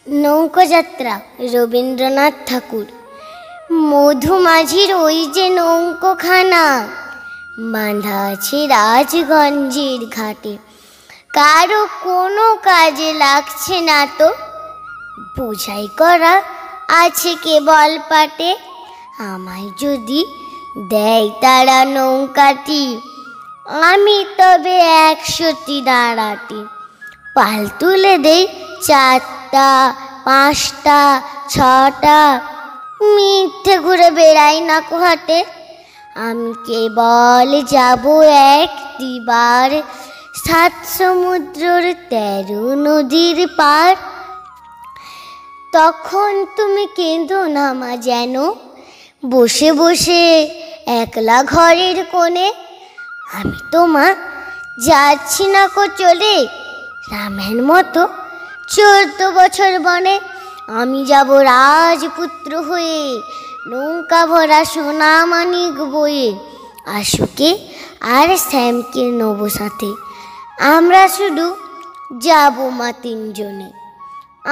নৌকোযাত্রা রবীন্দ্রনাথ ঠাকুর। মধুমাঝির ওই যে নৌকোখানা বাঁধা আছে রাজগঞ্জের ঘাটে, কারো কোনো কাজে লাগছে না তো, বোঝাই করা আছে কেবল পাটে। আমায় যদি দেয় তারা নৌকাটি, আমি তবে 100টি দাঁড়াটি। পাল তুলে দেই 4টা 5টা 6টা, মিথ্যে ঘুরে বেড়াই না কোহাটে। আমি কেবল যাব একটিবার 7 সমুদ্রর 13 নদীর পার। তখন তুমি কেঁদো না মা যেন, বসে বসে একলা ঘরের কোণে। আমি তো মা যাচ্ছি না কো চলে, রামের মতো 14 বছর বনে। আমি যাব রাজপুত্র হয়ে, নৌকা ভরা সোনা মানিক বয়ে। আশুকে আর শ্যামকে নেব সাথে, আমরা শুধু যাব মা 3 জনে।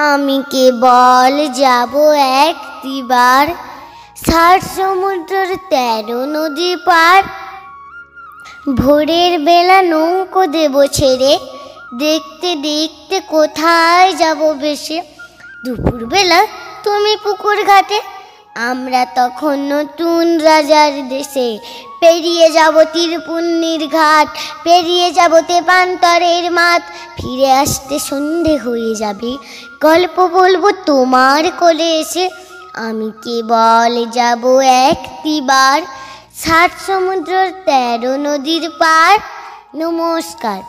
আমি কেবল যাব একটিবার 7 সমুদ্রের 13 নদী পার। ভোরের বেলা নৌকো দেব ছেড়ে, দেখতে দেখতে কোথায় যাব ভেসে। দুপুরবেলা তুমি পুকুর ঘাটে, আমরা তখন নতুন রাজার দেশে। পেরিয়ে যাব তীরপুণ্যির ঘাট, পেরিয়ে যাব তেপান্তরের মাঠ। ফিরে আসতে সন্ধে হয়ে যাবে, গল্প বলবো তোমার কোলে এসে। আমি কেবল যাব একটিবার 7 সমুদ্রের 13 নদীর পার। নমস্কার।